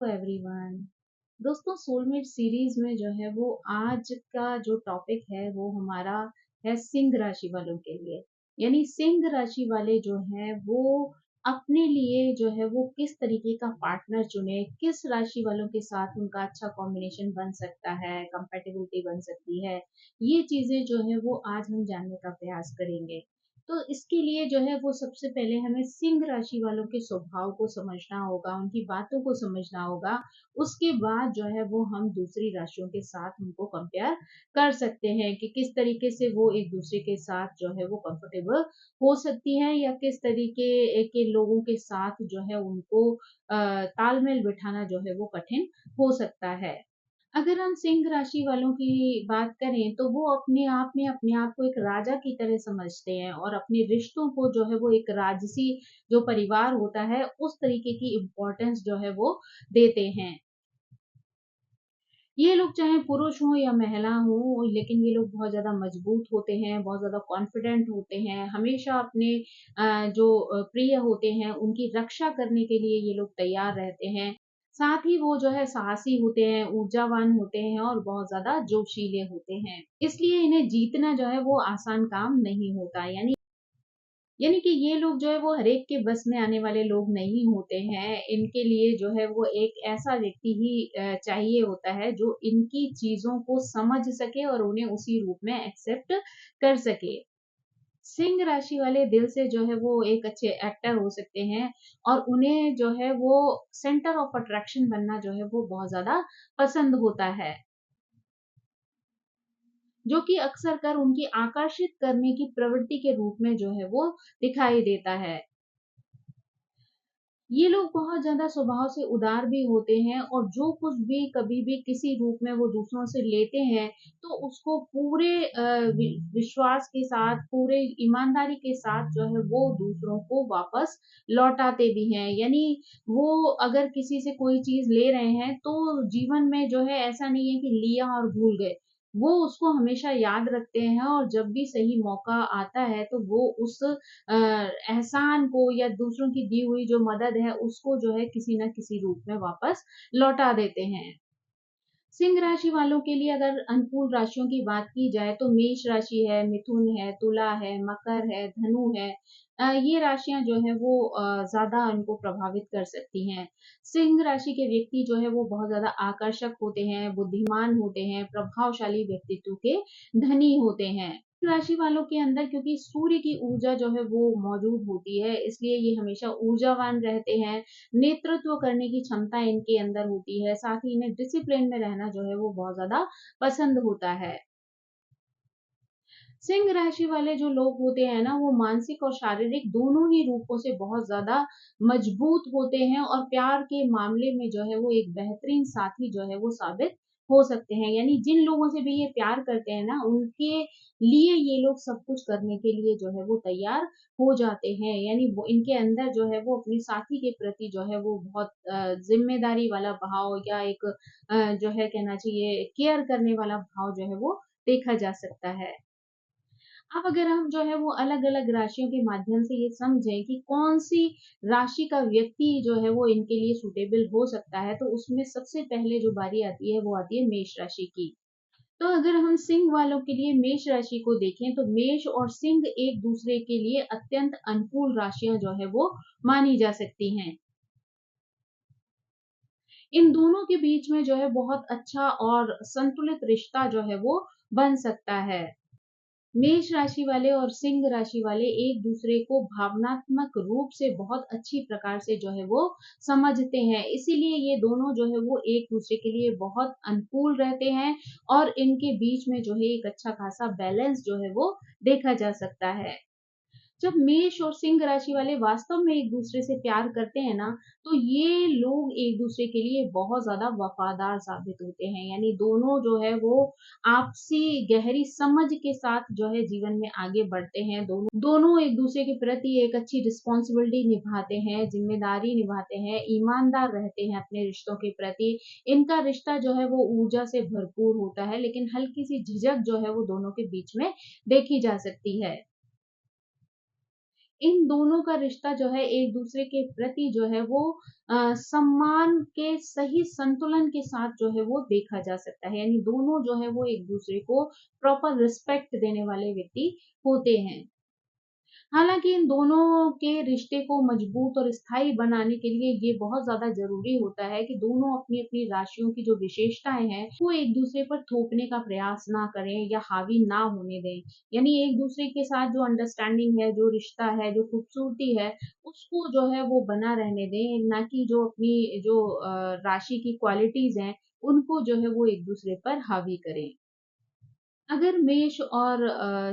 Everyone. दोस्तों, soulmate series में जो है वो आज का जो टॉपिक है वो हमारा है सिंह राशि वालों के लिए। यानी सिंह राशि वाले जो है वो अपने लिए जो है वो किस तरीके का पार्टनर चुने, किस राशि वालों के साथ उनका अच्छा कॉम्बिनेशन बन सकता है, कंपेटिबिलिटी बन सकती है। ये चीजें जो है वो आज हम जानने का प्रयास करेंगे। तो इसके लिए जो है वो सबसे पहले हमें सिंह राशि वालों के स्वभाव को समझना होगा, उनकी बातों को समझना होगा। उसके बाद जो है वो हम दूसरी राशियों के साथ उनको कंपेयर कर सकते हैं कि किस तरीके से वो एक दूसरे के साथ जो है वो कंफर्टेबल हो सकती हैं, या किस तरीके के लोगों के साथ जो है उनको तालमेल बिठाना जो है वो कठिन हो सकता है। अगर हम सिंह राशि वालों की बात करें तो वो अपने आप को एक राजा की तरह समझते हैं और अपने रिश्तों को जो है वो एक राजसी जो परिवार होता है उस तरीके की इम्पोर्टेंस जो है वो देते हैं। ये लोग चाहे पुरुष हो या महिला हो, लेकिन ये लोग बहुत ज्यादा मजबूत होते हैं, बहुत ज्यादा कॉन्फिडेंट होते हैं, हमेशा अपने जो प्रिय होते हैं उनकी रक्षा करने के लिए ये लोग तैयार रहते हैं। साथ ही वो जो है साहसी होते हैं, ऊर्जावान होते हैं और बहुत ज्यादा जोशीले होते हैं। इसलिए इन्हें जीतना जो है वो आसान काम नहीं होता। यानी कि ये लोग जो है वो हरेक के बस में आने वाले लोग नहीं होते हैं। इनके लिए जो है वो एक ऐसा व्यक्ति ही चाहिए होता है जो इनकी चीज़ों को समझ सके और उन्हें उसी रूप में एक्सेप्ट कर सके। सिंह राशि वाले दिल से जो है वो एक अच्छे एक्टर हो सकते हैं और उन्हें जो है वो सेंटर ऑफ अट्रैक्शन बनना जो है वो बहुत ज़्यादा पसंद होता है। जो कि अक्सर कर उनकी आकर्षित करने की प्रवृत्ति के रूप में जो है वो दिखाई देता है। ये लोग बहुत ज़्यादा स्वभाव से उदार भी होते हैं और जो कुछ भी कभी भी किसी रूप में वो दूसरों से लेते हैं, तो उसको पूरे विश्वास के साथ, पूरे ईमानदारी के साथ जो है वो दूसरों को वापस लौटाते भी हैं। यानी वो अगर किसी से कोई चीज़ ले रहे हैं, तो जीवन में जो है ऐसा नहीं है कि लिया और भूल गए। वो उसको हमेशा याद रखते हैं और जब भी सही मौका आता है, तो वो उस एहसान को या दूसरों की दी हुई जो मदद है उसको जो है किसी न किसी रूप में वापस लौटा देते हैं। सिंह राशि वालों के लिए अगर अनुकूल राशियों की बात की जाए तो मेष राशि है, मिथुन है, तुला है, मकर है, धनु है। ये राशियां जो है वो ज्यादा उनको प्रभावित कर सकती हैं। सिंह राशि के व्यक्ति जो है वो बहुत ज्यादा आकर्षक होते हैं, बुद्धिमान होते हैं, प्रभावशाली व्यक्तित्व के धनी होते हैं। राशि वालों के अंदर क्योंकि सूर्य की ऊर्जा जो है वो मौजूद होती है, इसलिए ये हमेशा ऊर्जावान रहते हैं। नेतृत्व करने की क्षमता इनके अंदर होती है, साथ ही इन्हें डिसिप्लिन में रहना जो है वो बहुत ज्यादा पसंद होता है। सिंह राशि वाले जो लोग होते हैं ना, वो मानसिक और शारीरिक दोनों ही रूपों से बहुत ज्यादा मजबूत होते हैं और प्यार के मामले में जो है वो एक बेहतरीन साथी जो है वो साबित हो सकते हैं। यानी जिन लोगों से भी ये प्यार करते हैं ना, उनके लिए ये लोग सब कुछ करने के लिए जो है वो तैयार हो जाते हैं। यानी वो इनके अंदर जो है वो अपने साथी के प्रति जो है वो बहुत जिम्मेदारी वाला भाव या एक जो है कहना चाहिए केयर करने वाला भाव जो है वो देखा जा सकता है। अब अगर हम जो है वो अलग-अलग राशियों के माध्यम से ये समझें कि कौन-सी राशि का व्यक्ति जो है वो इनके लिए सूटेबल हो सकता है, तो उसमें सबसे पहले जो बारी आती है, वो आती है मेष राशि की। तो अगर हम सिंह वालों के लिए मेष राशि को देखें, तो मेष और सिंह एक-दूसरे के लिए अत्यंत अनुकूल राशियाँ जो है वो मानी जा सकती हैं। इन दोनों के बीच में जो है बहुत अच्छा और संतुलित रिश्ता जो है वो बन सकता है। मेष राशि वाले और सिंह राशि वाले एक दूसरे को भावनात्मक रूप से बहुत अच्छी प्रकार से जो है वो समझते हैं, इसीलिए ये दोनों जो है वो एक दूसरे के लिए बहुत अनुकूल रहते हैं और इनके बीच में जो है एक अच्छा खासा बैलेंस जो है वो देखा जा सकता है। जब मेष और सिंह राशि वाले वास्तव में एक दूसरे से प्यार करते हैं ना, तो ये लोग एक दूसरे के लिए बहुत ज्यादा वफादार साबित होते हैं। यानी दोनों जो है वो आपसी गहरी समझ के साथ जो है जीवन में आगे बढ़ते हैं। दोनों दोनों एक दूसरे के प्रति एक अच्छी रिस्पॉन्सिबिलिटी निभाते हैं, जिम्मेदारी निभाते हैं, ईमानदार रहते हैं अपने रिश्तों के प्रति। इनका रिश्ता जो है वो ऊर्जा से भरपूर होता है, लेकिन हल्की सी झिझक जो है वो दोनों के बीच में देखी जा सकती है। इन दोनों का रिश्ता जो है एक दूसरे के प्रति जो है वो सम्मान के सही संतुलन के साथ जो है वो देखा जा सकता है, यानी दोनों जो है वो एक दूसरे को प्रॉपर रिस्पेक्ट देने वाले व्यक्ति होते हैं। हालाँकि इन दोनों के रिश्ते को मजबूत और स्थायी बनाने के लिए ये बहुत ज़्यादा ज़रूरी होता है कि दोनों अपनी-अपनी राशियों की जो विशेषताएँ हैं, वो एक-दूसरे पर थोपने का प्रयास ना करें या हावी ना होने दें। यानी एक-दूसरे के साथ जो अंडरस्टैंडिंग है, जो रिश्ता है, जो खूबसूरती है, उसको जो है वो बना रहने दें, ना कि जो अपनी जो राशि की क्वालिटीज़ हैं, उनको जो है वो एक-दूसरे पर हावी करें। अगर मेष और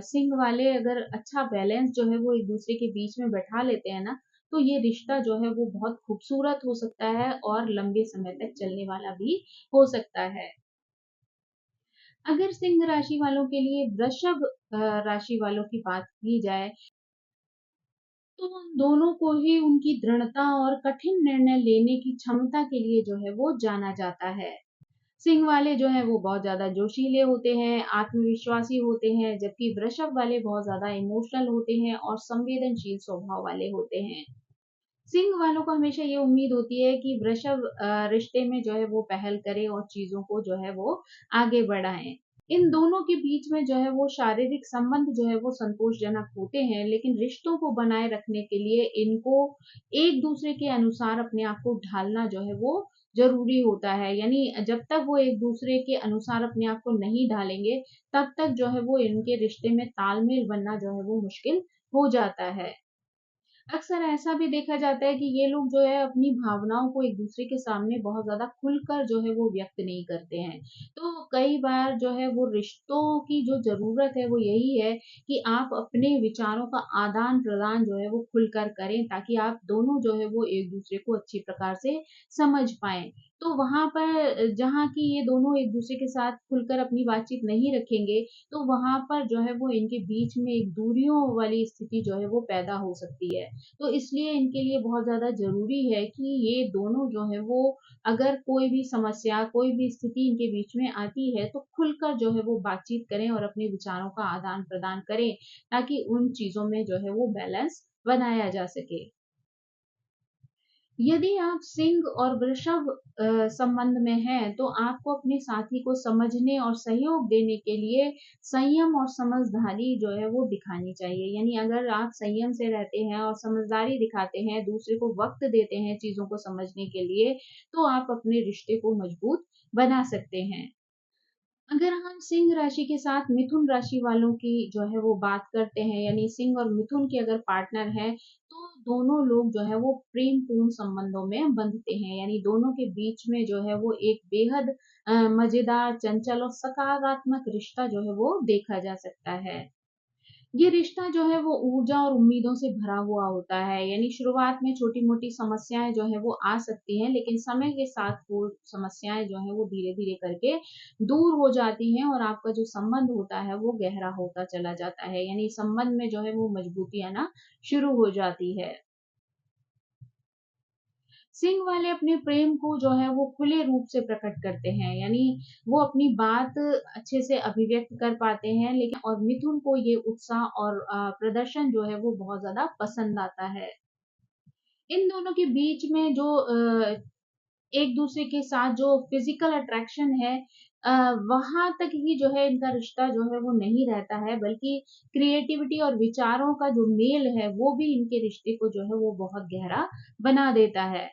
सिंह वाले अगर अच्छा बैलेंस जो है वो एक दूसरे के बीच में बैठा लेते हैं ना, तो ये रिश्ता जो है वो बहुत खूबसूरत हो सकता है और लंबे समय तक चलने वाला भी हो सकता है। अगर सिंह राशि वालों के लिए वृषभ राशि वालों की बात की जाए, तो उन दोनों को ही उनकी दृढ़ता और कठिन निर्णय लेने की क्षमता के लिए जो है वो जाना जाता है। सिंह वाले जो हैं वो बहुत ज़्यादा जोशीले होते हैं, आत्मविश्वासी होते हैं, जबकि वृषभ वाले बहुत ज़्यादा इमोशनल होते हैं और संवेदनशील स्वभाव वाले होते हैं। सिंह वालों को हमेशा ये उम्मीद होती है कि वृषभ रिश्ते में जो है वो पहल करे और चीज़ों को जो है वो आगे बढ़ाएँ। इन दोनों के बीच में जो है वो शारीरिक संबंध जो है वो संतोषजनक होते हैं, लेकिन रिश्तों को बनाए रखने के लिए इनको एक-दूसरे के अनुसार अपने आप को ढालना जो है वो ज़रूरी होता है। यानी जब तक वो एक-दूसरे के अनुसार अपने आप को नहीं ढालेंगे, तब तक जो है वो इनके रिश्ते में तालमेल बनना जो है वो मुश्किल हो जाता है। अक्सर ऐसा भी देखा जाता है कि ये लोग जो है अपनी भावनाओं को एक-दूसरे के सामने बहुत ज़्यादा खुलकर जो है वो व्यक्त नहीं करते हैं। तो कई बार जो है वो रिश्तों की जो ज़रूरत है वो यही है कि आप अपने विचारों का आदान-प्रदान जो है वो खुलकर करें, ताकि आप दोनों जो है वो एक-दूसरे को अच्छी प्रकार से समझ पाएँ। तो वहाँ पर जहाँ की ये दोनों एक-दूसरे के साथ खुलकर अपनी बातचीत नहीं रखेंगे, तो वहाँ पर जो है वो इनके बीच में एक दूरियों वाली स्थिति जो है वो पैदा हो सकती है। तो इसलिए इनके लिए बहुत ज़्यादा ज़रूरी है कि ये दोनों जो हैं वो अगर कोई भी समस्या, कोई भी स्थिति इनके बीच में आती है, तो खुलकर जो है वो बातचीत करें और अपने विचारों का आदान-प्रदान करें, ताकि उन चीज़ों में जो है वो बैलेंस बनाया जा सके। यदि आप सिंह और वृषभ संबंध में हैं, तो आपको अपने साथी को समझने और सहयोग देने के लिए संयम और समझदारी जो है वो दिखानी चाहिए। यानी अगर आप संयम से रहते हैं और समझदारी दिखाते हैं, दूसरे को वक़्त देते हैं चीज़ों को समझने के लिए, तो आप अपने रिश्ते को मजबूत बना सकते हैं। अगर हम सिंह राशि के साथ मिथुन राशि वालों की जो है वो बात करते हैं, यानी सिंह और मिथुन के अगर पार्टनर हैं, तो दोनों लोग जो है वो प्रेम पूर्ण संबंधों में बंधते हैं। यानी दोनों के बीच में जो है वो एक बेहद मजेदार, चंचल और सकारात्मक रिश्ता जो है वो देखा जा सकता है। ये रिश्ता जो है वो ऊर्जा और उम्मीदों से भरा हुआ होता है। यानी शुरुआत में छोटी-मोटी समस्याएँ जो हैं वो आ सकती हैं, लेकिन समय के साथ वो समस्याएँ जो हैं वो धीरे-धीरे करके दूर हो जाती हैं और आपका जो संबंध होता है वो गहरा होता चला जाता है। यानी संबंध में जो है वो मजबूती आना शुरू हो जाती है। सिंह वाले अपने प्रेम को जो है वो खुले रूप से प्रकट करते हैं, यानी वो अपनी बात अच्छे से अभिव्यक्त कर पाते हैं, लेकिन और मिथुन को ये उत्साह और प्रदर्शन जो है वो बहुत ज़्यादा पसंद आता है। इन दोनों के बीच में जो एक-दूसरे के साथ जो फिज़िकल अट्रैक्शन है, अ, वहाँ तक ही जो है इनका रिश्ता जो है वो नहीं रहता है, बल्कि क्रिएटिविटी और विचारों का जो मेल है, वो भी इनके रिश्ते को जो है वो बहुत गहरा बना देता है।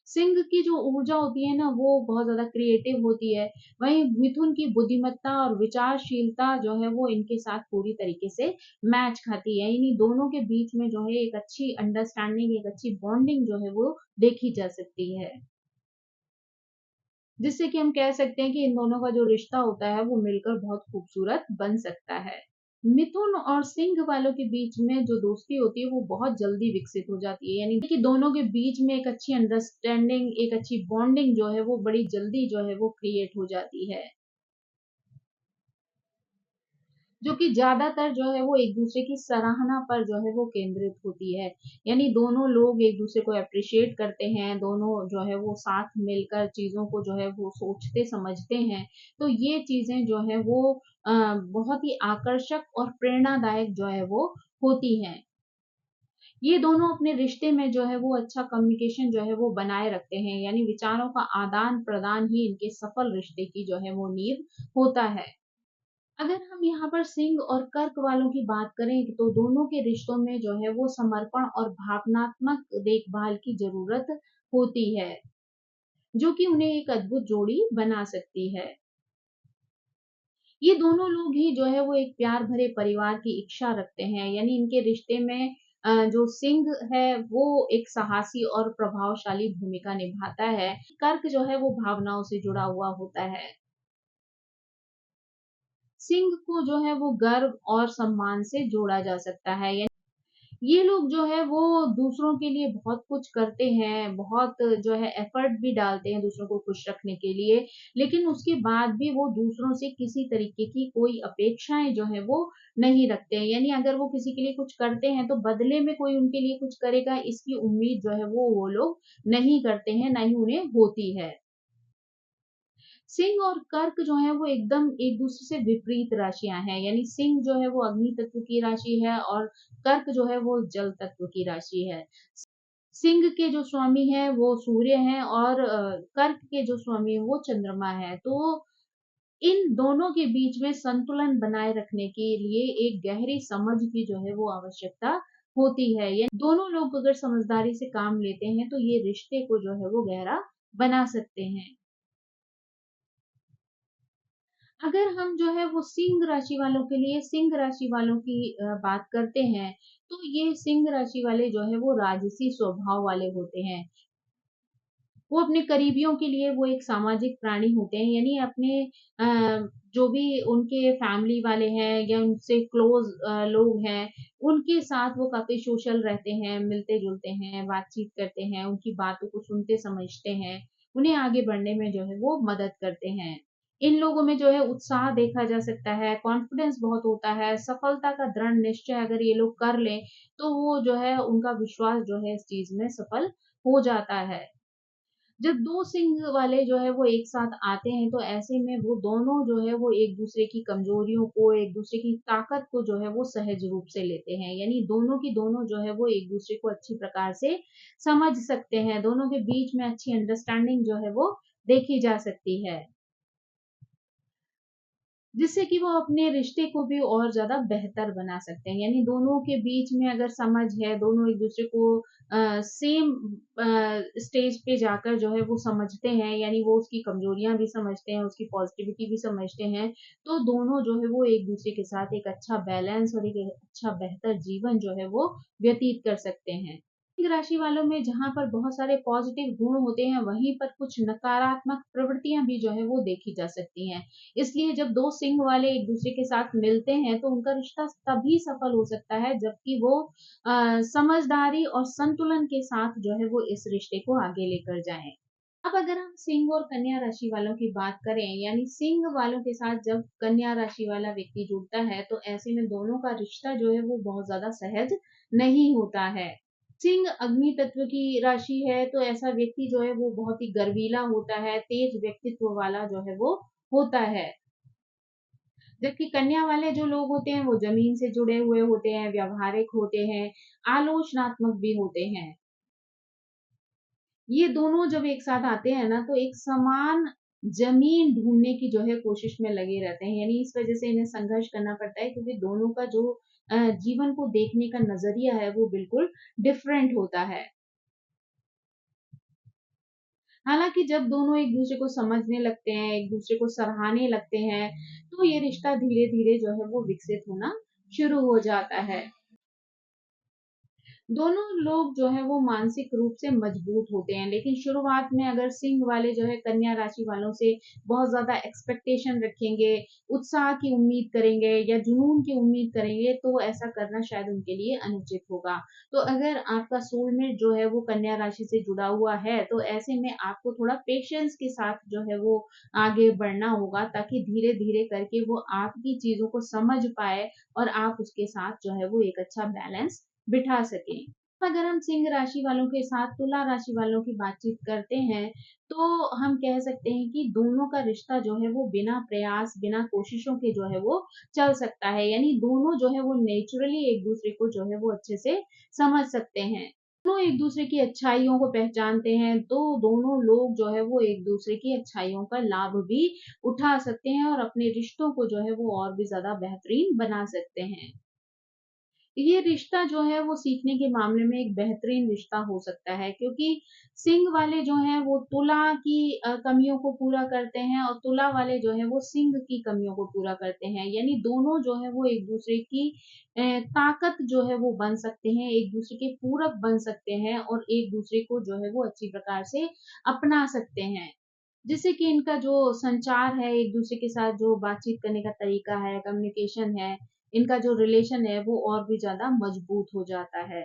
सिंह की जो ऊर्जा होती है ना, वो बहुत ज़्यादा क्रिएटिव होती है। वहीं मिथुन की बुद्धिमत्ता और विचारशीलता जो है वो इनके साथ पूरी तरीके से मैच खाती है। इन्हीं दोनों के बीच में जो है एक अच्छी अंडरस्टैंडिंग, एक अच्छी बॉन्डिंग जो है वो देखी जा सकती है। जिससे कि हम कह सकते हैं कि इन दोनों का जो रिश्ता होता है वो मिलकर बहुत खूबसूरत बन सकता है। मिथुन और सिंह वालों के बीच में जो दोस्ती होती है वो बहुत जल्दी विकसित हो जाती है, यानी कि दोनों के बीच में एक अच्छी अंडरस्टैंडिंग, एक अच्छी बॉन्डिंग जो है वो बड़ी जल्दी जो है वो क्रिएट हो जाती है। जो कि ज़्यादातर जो है वो एक-दूसरे की सराहना पर जो है वो केंद्रित होती है। यानी दोनों लोग एक-दूसरे को एप्रिशिएट करते हैं, दोनों जो है वो साथ मिलकर चीज़ों को जो है वो सोचते समझते हैं। तो ये चीज़ें जो है वो बहुत ही आकर्षक और प्रेरणादायक जो है वो होती हैं। ये दोनों अपने रिश्ते में जो है वो अच्छा कम्युनिकेशन जो है वो बनाए रखते हैं, यानी विचारों का आदान-प्रदान ही इनके सफल रिश्ते की जो है वो नींव होता है। अगर हम यहाँ पर सिंह और कर्क वालों की बात करें तो दोनों के रिश्तों में जो है वो समर्पण और भावनात्मक देखभाल की ज़रूरत होती है, जो कि उन्हें एक अद्भुत जोड़ी बना सकती है। ये दोनों लोग ही जो है वो एक प्यार भरे परिवार की इच्छा रखते हैं, यानी इनके रिश्ते में जो सिंह है वो एक साहसी और प्रभावशाली भूमिका निभाता है। कर्क जो है वो भावनाओं से जुड़ा हुआ होता है। सिंह को जो है वो गर्व और सम्मान से जोड़ा जा सकता है। ये लोग जो है वो दूसरों के लिए बहुत कुछ करते हैं, बहुत जो है एफर्ट भी डालते हैं दूसरों को खुश रखने के लिए, लेकिन उसके बाद भी वो दूसरों से किसी तरीके की कोई अपेक्षाएँ जो है वो नहीं रखते हैं। यानी अगर वो किसी के लिए कुछ करते हैं तो बदले में कोई उनके लिए कुछ करेगा, इसकी उम्मीद जो है वो लोग नहीं करते हैं, ना ही उन्हें होती है। सिंह और कर्क जो है वो एकदम एक-दूसरे से विपरीत राशियाँ हैं, यानी सिंह जो है वो अग्नि तत्व की राशि है और कर्क जो है वो जल तत्व की राशि है। सिंह के जो स्वामी हैं वो सूर्य हैं और कर्क के जो स्वामी हैं वो चंद्रमा है। तो इन दोनों के बीच में संतुलन बनाए रखने के लिए एक गहरी समझ की जो है वो आवश्यकता होती है। ये दोनों लोग अगर समझदारी से काम लेते हैं तो ये रिश्ते को जो है वो गहरा बना सकते हैं। अगर हम जो है वो सिंह राशि वालों के लिए सिंह राशि वालों की बात करते हैं, तो ये सिंह राशि वाले जो है वो राजसी स्वभाव वाले होते हैं। वो अपने करीबियों के लिए वो एक सामाजिक प्राणी होते हैं, यानी अपने जो भी उनके फैमिली वाले हैं या उनसे क्लोज़ लोग हैं, उनके साथ वो काफ़ी सोशल रहते हैं, मिलते-जुलते हैं, बातचीत करते हैं, उनकी बातों को सुनते समझते हैं, उन्हें आगे बढ़ने में जो है वो मदद करते हैं। इन लोगों में जो है उत्साह देखा जा सकता है, कॉन्फिडेंस बहुत होता है, सफलता का दृढ़ निश्चय अगर ये लोग कर लें, तो वो जो है उनका विश्वास जो है इस चीज़ में सफल हो जाता है। जब 2 सिंह वाले जो है वो एक साथ आते हैं, तो ऐसे में वो दोनों जो है वो एक-दूसरे की कमज़ोरियों को, एक-दूसरे की ताकत को जो है वो सहज रूप से लेते हैं। यानी दोनों की दोनों जो है वो एक-दूसरे को अच्छी प्रकार से समझ सकते हैं। दोनों के बीच में अच्छी अंडरस्टैंडिंग जो है वो देखी जा सकती है। जिससे कि वो अपने रिश्ते को भी और ज़्यादा बेहतर बना सकते हैं। यानी दोनों के बीच में अगर समझ है, दोनों एक-दूसरे को सेम स्टेज पे जाकर जो है वो समझते हैं, यानी वो उसकी कमज़ोरियाँ भी समझते हैं, उसकी पॉज़िटिविटी भी समझते हैं, तो दोनों जो है वो एक-दूसरे के साथ एक अच्छा बैलेंस और एक अच्छा बेहतर जीवन जो है वो व्यतीत कर सकते हैं। सिंह राशि वालों में जहाँ पर बहुत सारे पॉजिटिव गुण होते हैं, वहीं पर कुछ नकारात्मक प्रवृत्तियाँ भी जो है वो देखी जा सकती हैं। इसलिए जब 2 सिंह वाले एक-दूसरे के साथ मिलते हैं, तो उनका रिश्ता तभी सफल हो सकता है जबकि वो समझदारी और संतुलन के साथ जो है वो इस रिश्ते को आगे लेकर जाएँ। अब अगर हम सिंह और कन्या राशि वालों की बात करें, यानी सिंह वालों के साथ जब कन्या राशि वाला व्यक्ति जुड़ता है, तो ऐसे में दोनों का रिश्ता जो है वो बहुत ज़्यादा सहज नहीं होता है। सिंह अग्नि तत्व की राशि है, तो ऐसा व्यक्ति जो है वो बहुत ही गर्वीला होता है, तेज व्यक्तित्व वाला जो है वो होता है। जबकि कन्या वाले जो लोग होते हैं वो ज़मीन से जुड़े हुए होते हैं, व्यावहारिक होते हैं, आलोचनात्मक भी होते हैं। ये दोनों जब एक साथ आते हैं ना, तो एक समान ज़मीन ढूँढने की जो है कोशिश में लगे रहते हैं। यानी इस वज़ह से इन्हें संघर्ष करना पड़ता है क्योंकि दोनों का जो जीवन को देखने का नज़रिया है वो बिल्कुल डिफरेंट होता है। हालाँकि जब दोनों एक-दूसरे को समझने लगते हैं, एक-दूसरे को सराहने लगते हैं, तो ये रिश्ता धीरे-धीरे जो है वो विकसित होना शुरू हो जाता है। दोनों लोग जो हैं वो मानसिक रूप से मजबूत होते हैं, लेकिन शुरुआत में अगर सिंह वाले जो है कन्या राशि वालों से बहुत ज़्यादा एक्सपेक्टेशन रखेंगे, उत्साह की उम्मीद करेंगे या जुनून की उम्मीद करेंगे, तो ऐसा करना शायद उनके लिए अनुचित होगा। तो अगर आपका सोलमेट जो है वो कन्या राशि से जुड़ा हुआ है, तो ऐसे में आपको थोड़ा पेशेंस के साथ जो है वो आगे बढ़ना होगा ताकि धीरे-धीरे करके वो आपकी चीज़ों को समझ पाए और आप उसके साथ जो है वो एक अच्छा बैलेंस बिठा सकें। अगर हम सिंह राशि वालों के साथ तुला राशि वालों की बातचीत करते हैं, तो हम कह सकते हैं कि दोनों का रिश्ता जो है वो बिना प्रयास, बिना कोशिशों के जो है वो चल सकता है। यानी दोनों जो है वो नेचुरली एक-दूसरे को जो है वो अच्छे से समझ सकते हैं। दोनों एक-दूसरे की अच्छाइयों को पहचानते हैं, तो दोनों लोग जो है वो एक-दूसरे की अच्छाइयों का लाभ भी उठा सकते हैं और अपने रिश्तों को जो है वो और भी ज़्यादा बेहतरीन बना सकते हैं। ये रिश्ता जो है वो सीखने के मामले में एक बेहतरीन रिश्ता हो सकता है, क्योंकि सिंह वाले जो हैं वो तुला की कमियों को पूरा करते हैं और तुला वाले जो है वो सिंह की कमियों को पूरा करते हैं। यानी दोनों जो है वो एक-दूसरे की ताकत जो है वो बन सकते हैं, एक-दूसरे के पूरक बन सकते हैं और एक-दूसरे को जो है वो अच्छी प्रकार से अपना सकते हैं। जिससे कि इनका जो संचार है, एक-दूसरे के साथ जो बातचीत करने का तरीका है, कम्युनिकेशन है, इनका जो रिलेशन है वो और भी ज़्यादा मजबूत हो जाता है।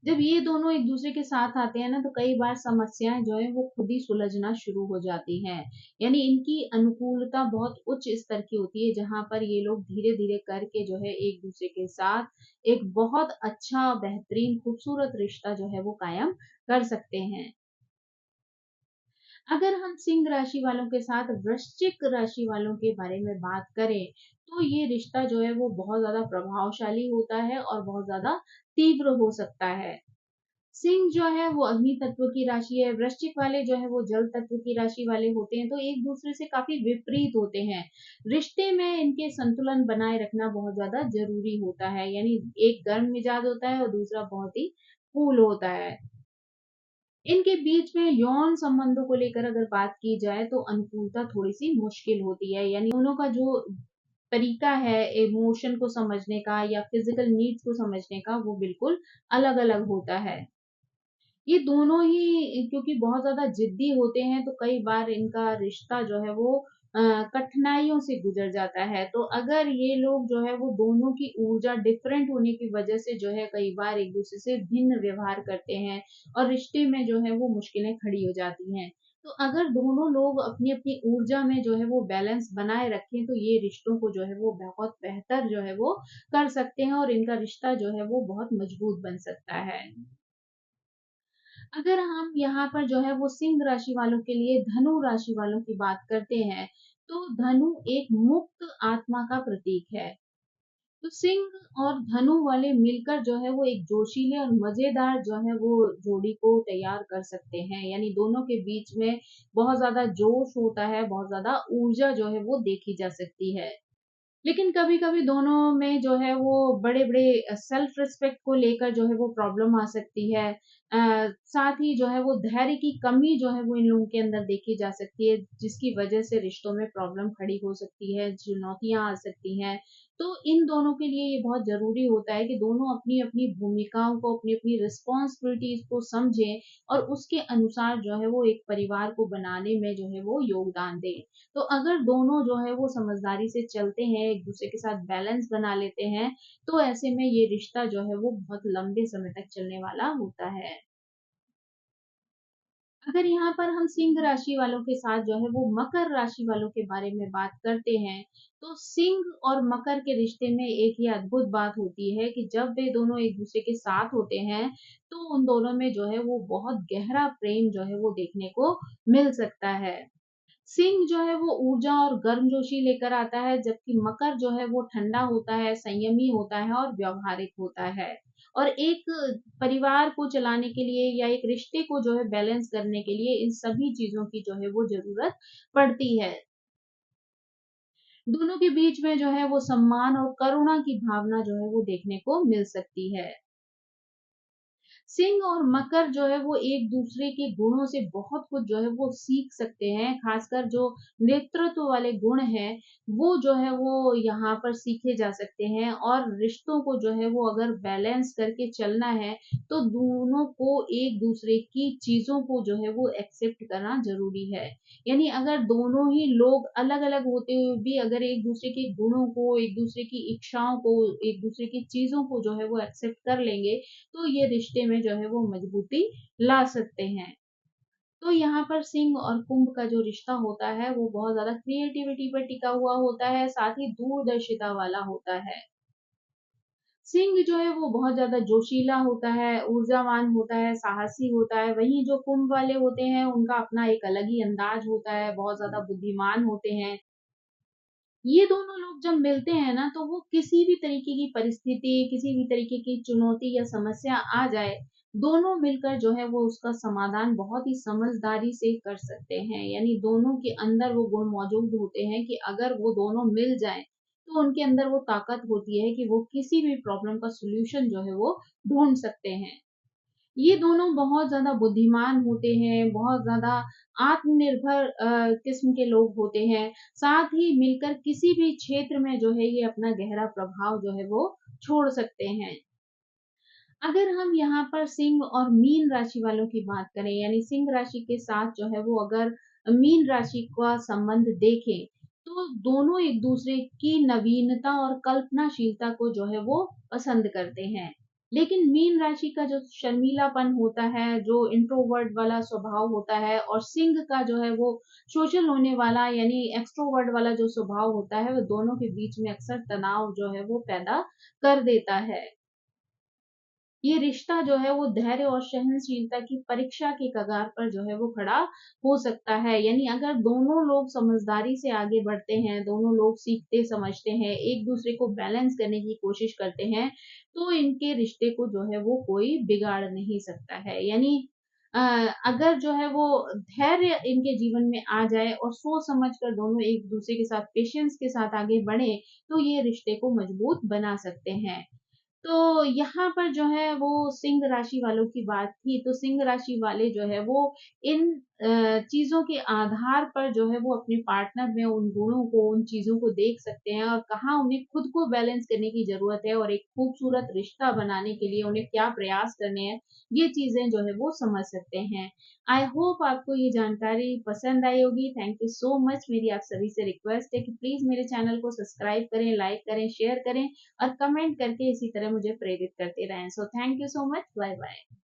जब ये दोनों एक-दूसरे के साथ आते हैं ना, तो कई बार समस्याएँ जो हैं वो खुद ही सुलझना शुरू हो जाती हैं। यानी इनकी अनुकूलता बहुत उच्च स्तर की होती है, जहाँ पर ये लोग धीरे-धीरे करके जो है एक-दूसरे के साथ एक बहुत अच्छा बेहतरीन खूबसूरत रिश्ता जो है वो कायम कर सकते हैं। अगर हम सिंह राशि वालों के साथ वृश्चिक राशि वालों के बारे में बात करें, तो ये रिश्ता जो है वो बहुत ज़्यादा प्रभावशाली होता है और बहुत ज़्यादा तीव्र हो सकता है। सिंह जो है वो अग्नि तत्व की राशि है, वृश्चिक वाले जो है वो जल तत्व की राशि वाले होते हैं, तो एक-दूसरे से काफ़ी विपरीत होते हैं। रिश्ते में इनके संतुलन बनाए रखना बहुत ज़्यादा ज़रूरी होता है, यानी एक गर्म मिजाज होता है और दूसरा बहुत ही कूल होता है। इनके बीच में यौन संबंधों को लेकर अगर बात की जाए तो अनुकूलता थोड़ी-सी मुश्किल होती है। यानी दोनों का जो तरीका है इमोशन को समझने का या फिज़िकल नीड्स को समझने का वो बिल्कुल अलग-अलग होता है। ये दोनों ही क्योंकि बहुत ज़्यादा ज़िद्दी होते हैं, तो कई बार इनका रिश्ता जो है वो अ, कठिनाइयों से गुज़र जाता है। तो अगर ये लोग जो है वो दोनों की ऊर्जा डिफरेंट होने की वज़ह से जो है कई बार एक-दूसरे से भिन्न व्यवहार करते हैं और रिश्ते में जो है वो मुश्किलें खड़ी हो जाती हैं। तो अगर दोनों लोग अपनी-अपनी ऊर्जा में जो है वो बैलेंस बनाए रखें, तो ये रिश्तों को जो है वो बहुत बेहतर जो है वो कर सकते हैं और इनका रिश्ता जो है वो बहुत मज़बूत बन सकता है। अगर हम यहाँ पर जो है वो सिंह राशि वालों के लिए धनु राशि वालों की बात करते हैं, तो धनु एक मुक्त आत्मा का प्रतीक है। तो सिंह और धनु वाले मिलकर जो है वो एक जोशीले और मजेदार जो है वो जोड़ी को तैयार कर सकते हैं। यानी दोनों के बीच में बहुत ज़्यादा जोश होता है, बहुत ज़्यादा ऊर्जा जो है वो देखी जा सकती है। लेकिन कभी-कभी दोनों में जो है वो बड़े-बड़े सेल्फ रिस्पेक्ट को लेकर जो है वो प्रॉब्लम आ सकती है। साथ ही जो है वो धैर्य की कमी जो है वो इन लोगों के अंदर देखी जा सकती है, जिसकी वजह से रिश्तों में प्रॉब्लम खड़ी हो सकती है, चुनौतियाँ आ सकती हैं। तो इन दोनों के लिए ये बहुत ज़रूरी होता है कि दोनों अपनी-अपनी भूमिकाओं को, अपनी-अपनी रिस्पॉन्सिबिलिटीज़ को समझें और उसके अनुसार जो है वो एक परिवार को बनाने में जो है वो योगदान दें। तो अगर दोनों जो है वो समझदारी से चलते हैं, एक-दूसरे के साथ बैलेंस बना लेते हैं, तो ऐसे में ये रिश्ता जो है वो बहुत लंबे समय तक चलने वाला होता है। अगर यहाँ पर हम सिंह राशि वालों के साथ जो है वो मकर राशि वालों के बारे में बात करते हैं, तो सिंह और मकर के रिश्ते में एक ये अद्भुत बात होती है कि जब वे दोनों एक-दूसरे के साथ होते हैं, तो उन दोनों में जो है वो बहुत गहरा प्रेम जो है वो देखने को मिल सकता है। सिंह जो है वो ऊर्जा और गर्मजोशी लेकर आता है, जबकि मकर जो है वो ठंडा होता है, संयमी होता है और व्यावहारिक होता है। और एक परिवार को चलाने के लिए या एक रिश्ते को जो है बैलेंस करने के लिए इन सभी चीज़ों की जो है वो ज़रूरत पड़ती है। दोनों के बीच में जो है वो सम्मान और करुणा की भावना जो है वो देखने को मिल सकती है। सिंह और मकर जो है वो एक-दूसरे के गुणों से बहुत कुछ जो है वो सीख सकते हैं, खासकर जो नेतृत्व वाले गुण हैं, वो जो है वो यहाँ पर सीखे जा सकते हैं और रिश्तों को जो है वो अगर बैलेंस करके चलना है, तो दोनों को एक-दूसरे की चीज़ों को जो है वो एक्सेप्ट करना ज़रूरी है। यानी अगर दोनों ही लोग अलग-अलग होते हुए भी अगर एक-दूसरे के गुणों को, एक-दूसरे की इच्छाओं को, एक-दूसरे की चीज़ों को जो है वो एक्सेप्ट कर लेंगे, तो ये रिश्ते में जो है वो मजबूती ला सकते हैं। तो यहाँ पर सिंह और कुंभ का जो रिश्ता होता है वो बहुत ज़्यादा क्रिएटिविटी पर टिका हुआ होता है, साथ ही दूरदर्शिता वाला होता है। सिंह जो है वो बहुत ज़्यादा जोशीला होता है, ऊर्जावान होता है, साहसी होता है, वहीं जो कुंभ वाले होते हैं उनका अपना एक अलग ही अंदाज़ होता है, बहुत ज़्यादा बुद्धिमान होते हैं। ये दोनों लोग जब मिलते हैं ना, तो वो किसी भी तरीके की परिस्थिति, किसी भी तरीके की चुनौती या समस्या आ जाए, दोनों मिलकर जो है वो उसका समाधान बहुत ही समझदारी से कर सकते हैं। यानी दोनों के अंदर वो गुण मौजूद होते हैं कि अगर वो दोनों मिल जाएँ, तो उनके अंदर वो ताकत होती है कि वो किसी भी प्रॉब्लम का सॉल्यूशन जो है वो ढूँढ सकते हैं। ये दोनों बहुत ज़्यादा बुद्धिमान होते हैं, बहुत ज़्यादा आत्मनिर्भर किस्म के लोग होते हैं। साथ ही मिलकर किसी भी क्षेत्र में जो है ये अपना गहरा प्रभाव जो है वो छोड़ सकते हैं। अगर हम यहाँ पर सिंह और मीन राशि वालों की बात करें, यानी सिंह राशि के साथ जो है वो अगर मीन राशि का संबंध देखें, तो दोनों एक दूसरे की नवीनता और कल्पनाशीलता को जो है वो पसंद करते हैं। लेकिन मीन राशि का जो शर्मीलापन होता है, जो इंट्रोवर्ट वाला स्वभाव होता है, और सिंह का जो है वो सोशल होने वाला यानी एक्सट्रोवर्ट वाला जो स्वभाव होता है, वो दोनों के बीच में अक्सर तनाव जो है वो पैदा कर देता है। ये रिश्ता जो है वो धैर्य और सहनशीलता की परीक्षा के कगार पर जो है वो खड़ा हो सकता है। यानी अगर दोनों लोग समझदारी से आगे बढ़ते हैं, दोनों लोग सीखते समझते हैं, एक दूसरे को बैलेंस करने की कोशिश करते हैं, तो इनके रिश्ते को जो है वो कोई बिगाड़ नहीं सकता है। यानी अ, अगर जो है वो धैर्य इनके जीवन में आ जाए और सोच समझ कर दोनों एक दूसरे के साथ पेशेंस के साथ आगे बढ़े, तो ये रिश्ते को मजबूत बना सकते हैं। तो यहाँ पर जो है वो सिंह राशि वालों की बात थी, तो सिंह राशि वाले जो है वो इन चीज़ों के आधार पर जो है वो अपने पार्टनर में उन गुणों को, उन चीज़ों को देख सकते हैं और कहाँ उन्हें खुद को बैलेंस करने की ज़रूरत है और एक खूबसूरत रिश्ता बनाने के लिए उन्हें क्या प्रयास करने हैं, ये चीज़ें जो है वो समझ सकते हैं। आई होप आपको ये जानकारी पसंद आई होगी। Thank you so much. मेरी आप सभी से रिक्वेस्ट है कि प्लीज़ मेरे चैनल को सब्सक्राइब करें, लाइक करें, शेयर करें और कमेंट करके इसी तरह मुझे प्रेरित करते रहें। So thank you so much. Bye bye.